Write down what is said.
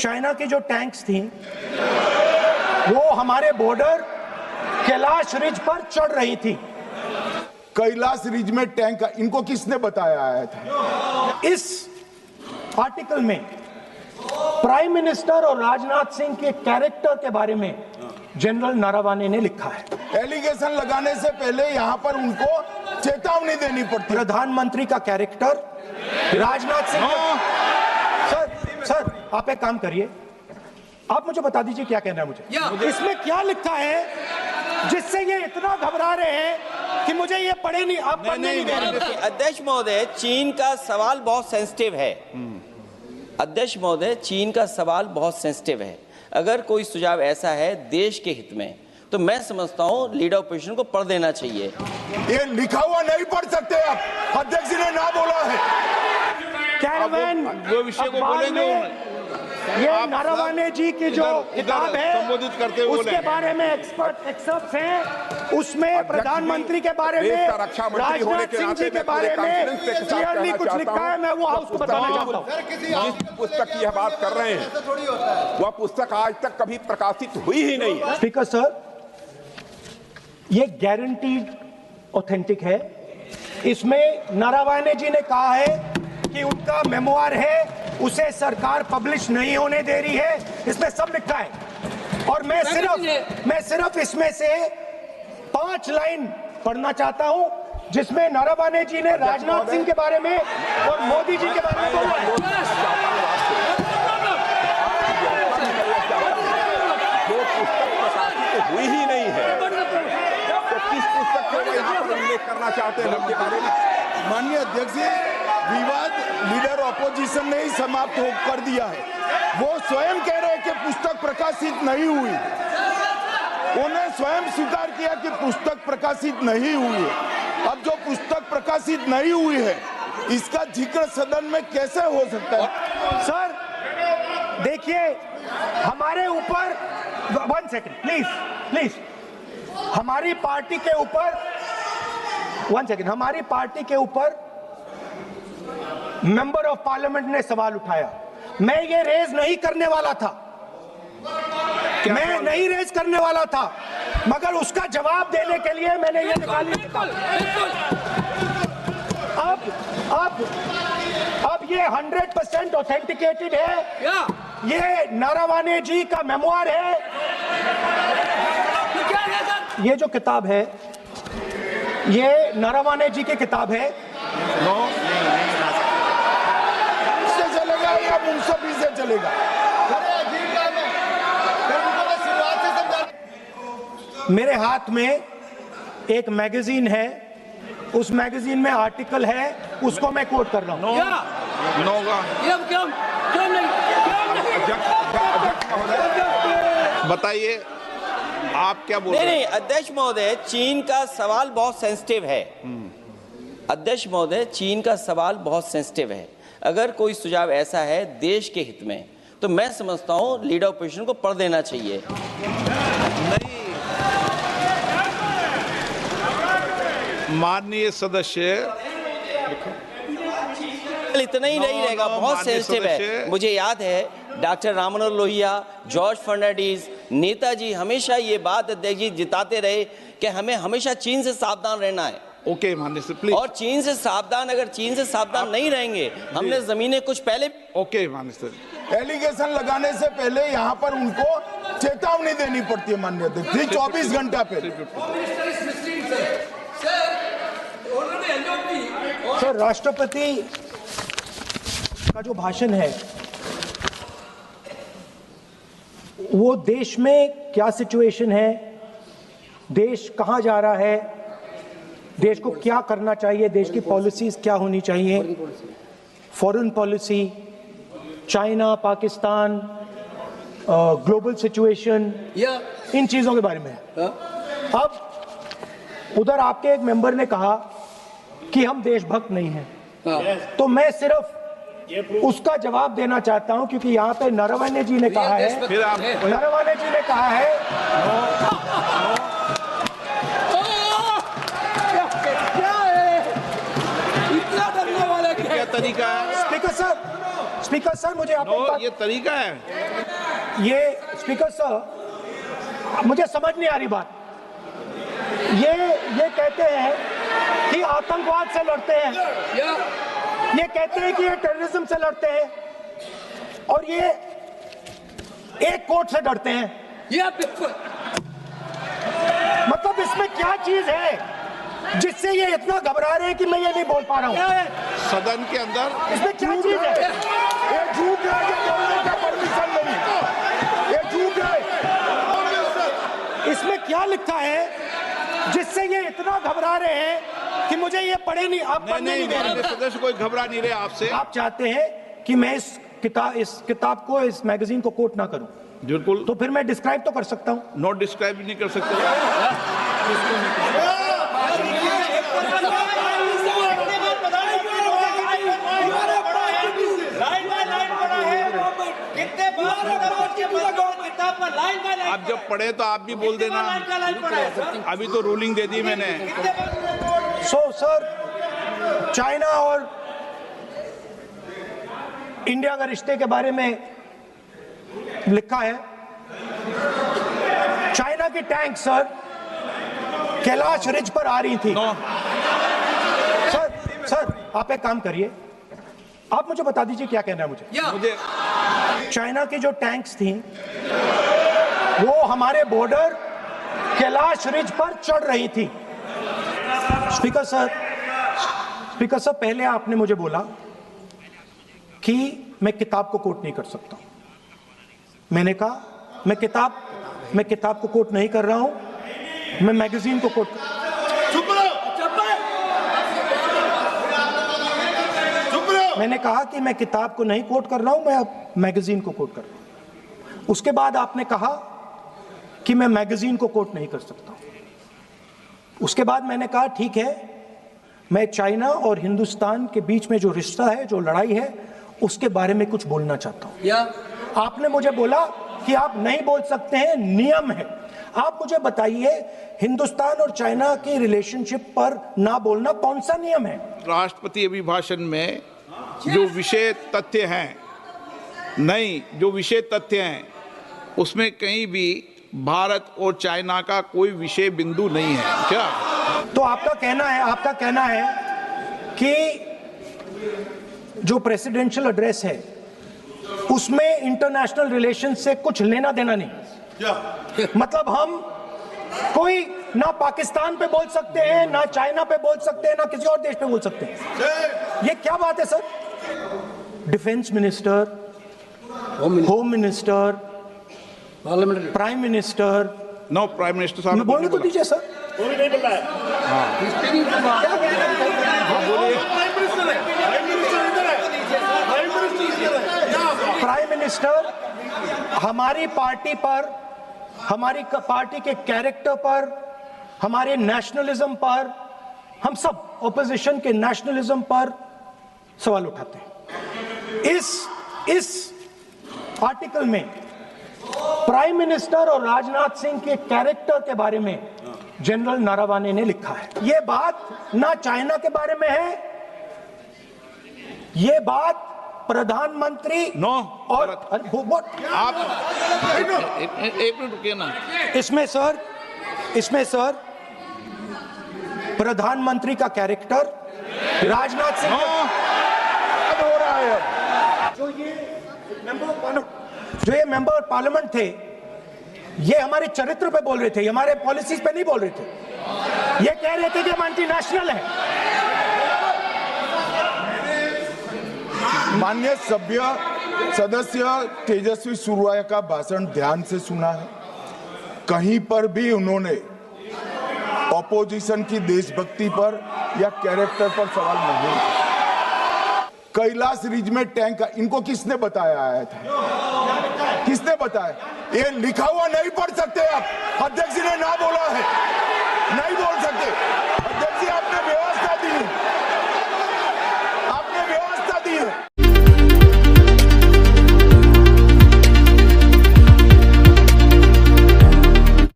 China की जो tanks थी वो हमारे बॉर्डर कैलाश रिज पर चढ़ रही थी। कैलाश रिज में टैंक, इनको किसने बताया आया था? इस आर्टिकल में प्राइम मिनिस्टर और राजनाथ सिंह के कैरेक्टर के बारे में जनरल नारावाने ने लिखा है। एलिगेशन लगाने से पहले यहाँ पर उनको चेतावनी देनी पड़ती है। प्रधानमंत्री का कैरेक्टर राजनाथ सिंह सर आप एक काम करिए, आप मुझे बता दीजिए क्या कहना है मुझे इसमें क्या लिखा है जिससे ये इतना घबरा रहे हैं कि मुझे ये पढ़े नहीं, आप पढ़ने नहीं दे रहे। अध्यक्ष महोदय, चीन का सवाल बहुत सेंसिटिव है। अध्यक्ष महोदय, चीन का सवाल बहुत सेंसिटिव है। अगर कोई सुझाव ऐसा है देश के हित में तो मैं समझता हूं लीडर ऑपोजिशन को पढ़ देना चाहिए। ये लिखा हुआ नहीं पढ़ सकते आप, अध्यक्ष जी ने ना बोला है। कैरवैन वो विषय को बोलेंगे, ये नारावाने जी की जो किताब है संबोधित करते हुए उसके बारे में एक्सपर्ट एक्सर्प्ट्स हैं, उसमें प्रधानमंत्री के बारे में, राजनाथ सिंह जी के बारे में क्लियरली कुछ लिखा है। मैं वो हाउस को बताना चाहता हूँ। जिस पुस्तक की बात कर रहे हैं वह पुस्तक आज तक कभी प्रकाशित हुई ही नहीं है। स्पीकर सर, ये गारंटीड ऑथेंटिक है। इसमें नारावाने जी ने कहा है कि उनका मेमोयर है, उसे सरकार पब्लिश नहीं होने दे रही है, इसमें सब लिखा है। और मैं सिर्फ इसमें से 5 लाइन पढ़ना चाहता हूं जिसमें नारावाने जी ने राजनाथ सिंह के बारे में और मोदी जी के बारे में बोला है। जो पुस्तक प्रकाशित हुई ही नहीं है तो किस पुस्तक को यहाँ पर उल्लेख करना चाहते हैं उनके बारे में? माननीय अध्यक्ष जी, विवाद लीडर ऑपोजिशन ने ही समाप्त कर दिया है। वो स्वयं कह रहे हैं कि पुस्तक प्रकाशित नहीं हुई, उन्हें स्वयं स्वीकार किया कि पुस्तक प्रकाशित नहीं हुई है। अब जो पुस्तक प्रकाशित नहीं हुई है इसका जिक्र सदन में कैसे हो सकता है? सर देखिए, हमारे ऊपर 1 सेकंड प्लीज, हमारी पार्टी के ऊपर 1 सेकंड, हमारी पार्टी के ऊपर मेंबर ऑफ पार्लियामेंट ने सवाल उठाया। मैं ये रेज नहीं करने वाला था, मगर उसका जवाब देने के लिए मैंने ये निकाली। अब ये 100% ऑथेंटिकेटेड है। ये नारावाने जी का मेमोयर है। ये जो किताब है ये नारावाने जी की किताब है। चलेगा या मुंसफी से चलेगा? मेरे हाथ में एक मैगजीन है, उस मैगजीन में आर्टिकल है, उसको मैं कोट कर रहा हूँ। बताइए आप क्या बोल रहे हैं? नहीं, अध्यक्ष महोदय, चीन का सवाल बहुत सेंसिटिव है। अध्यक्ष महोदय, चीन का सवाल बहुत सेंसिटिव है। अगर कोई सुझाव ऐसा है देश के हित में तो मैं समझता हूं लीडर ऑपोजिशन को पढ़ देना चाहिए। नहीं, माननीय सदस्य, इतना ही नहीं रहेगा, बहुत सेंसिटिव है। मुझे याद है डॉक्टर राम मनोहर लोहिया, जॉर्ज फर्नांडिस, नेताजी हमेशा ये बात अध्यक्ष जी जिताते रहे कि हमें हमेशा चीन से सावधान रहना है। ओके माननीय सर, प्लीज। और चीन से सावधान नहीं रहेंगे, हमने जमीनें कुछ पहले। ओके माननीय सर, एलिगेशन लगाने से पहले यहाँ पर उनको चेतावनी देनी पड़ती है माननीय अध्यक्ष, 24 घंटा पहले। सर, राष्ट्रपति का जो भाषण है वो देश में क्या सिचुएशन है, देश कहां जा रहा है, देश को क्या करना चाहिए, देश की पॉलिसीज क्या होनी चाहिए, foreign policy, China, Pakistan, global situation, इन चीजों के बारे में। अब उधर आपके एक मेंबर ने कहा कि हम देशभक्त नहीं हैं, तो मैं सिर्फ उसका जवाब देना चाहता हूं क्योंकि यहाँ पे नारावाने जी ने कहा है, नारावाने जी ने कहा है क्या है, इतना डरने वाला क्या तरीका है? स्पीकर सर, मुझे आप एक बात, ये तरीका है। ये स्पीकर सर, मुझे समझ नहीं आ रही बात। ये कहते हैं कि आतंकवाद से लड़ते हैं, ये कहते हैं कि ये टेररिज्म से लड़ते हैं, और ये एक कोर्ट से डरते हैं। मतलब इसमें क्या चीज है जिससे ये इतना घबरा रहे हैं कि मैं ये नहीं बोल पा रहा हूँ? सदन के अंदर इसमें क्या चीज है? ये झूठ है, ये बोलने का परमिशन नहीं, ये झूठ है। इसमें क्या लिखा है जिससे ये इतना घबरा रहे हैं कि मुझे ये पढ़े नहीं, आप पढ़ने नहीं दे रहे। माननीय सदस्य कोई घबरा नहीं रहे आपसे। आप चाहते हैं कि मैं इस किताब को, इस मैगजीन को कोट ना करूं, बिल्कुल, तो फिर मैं डिस्क्राइब तो कर सकता हूं। नोट डिस्क्राइब भी नहीं कर सकते। आप जब पढ़े तो आप भी बोल देना। अभी तो रूलिंग दे दी मैंने। सो सर, चाइना और इंडिया का रिश्ते के बारे में लिखा है, चाइना की टैंक सर कैलाश रिज पर आ रही थी। सर आप एक काम करिए, आप मुझे बता दीजिए क्या कहना है मुझे। चाइना की जो टैंक्स थी वो हमारे बॉर्डर कैलाश रिज पर चढ़ रही थी। स्पीकर सर, पहले आपने मुझे बोला कि मैं किताब को कोट नहीं कर सकता। मैंने कहा मैं किताब को कोट नहीं कर रहा हूं, मैं मैगजीन को कोट। मैंने कहा कि मैं किताब को नहीं कोट कर रहा हूं, मैं अब मैगजीन को कोट कर रहा हूं। उसके बाद आपने कहा कि मैं मैगजीन को कोट नहीं कर सकता। उसके बाद मैंने कहा ठीक है, मैं चाइना और हिंदुस्तान के बीच में जो रिश्ता है, जो लड़ाई है, उसके बारे में कुछ बोलना चाहता हूं। आपने मुझे बोला कि आप नहीं बोल सकते हैं, नियम है। आप मुझे बताइए, हिंदुस्तान और चाइना की रिलेशनशिप पर ना बोलना कौन सा नियम है? राष्ट्रपति अभिभाषण में जो विषय तथ्य हैं, जो विषय तथ्य हैं, उसमें कहीं भी भारत और चाइना का कोई विषय बिंदु नहीं है क्या? तो आपका कहना है कि जो प्रेसिडेंशियल एड्रेस है उसमें इंटरनेशनल रिलेशन से कुछ लेना देना नहीं। मतलब हम कोई ना पाकिस्तान पे बोल सकते हैं, ना चाइना पे बोल सकते हैं, ना किसी और देश पे बोल सकते हैं। ये क्या बात है sir? Defence minister, home minister, prime minister, no, prime minister साहब बोलने तो दीजिए सर। प्राइम मिनिस्टर हमारी पार्टी पर, हमारी पार्टी के कैरेक्टर पर, हमारे नेशनलिज्म पर, हम सब ऑपोजिशन के नेशनलिज्म पर सवाल उठाते हैं। इस आर्टिकल में प्राइम मिनिस्टर और राजनाथ सिंह के कैरेक्टर के बारे में जनरल नारावाने ने लिखा है। यह बात ना चाइना के बारे में है, यह बात प्रधानमंत्री और आप एक मिनट रुकिए ना। इसमें सर प्रधानमंत्री का कैरेक्टर राजनाथ सिंह हो रहा है। जो ये मेंबर पार्लियामेंट थे, ये हमारे चरित्र पे बोल रहे थे, हमारे पॉलिसीज पे नहीं बोल रहे थे। ये कह रहे थे कि हम एंटी नेशनल हैं। माननीय सदस्य तेजस्वी सूर्या का भाषण ध्यान से सुना है। कहीं पर भी उन्होंने ऑपोजिशन की देशभक्ति पर या कैरेक्टर पर सवाल नहीं किया। कैलाश रिज में टैंक, इनको किसने बताया आया था? किसने बताया? ये लिखा हुआ नहीं पढ़ सकते आप, अध्यक्ष जी ने ना बोला है, नहीं बोल सकते।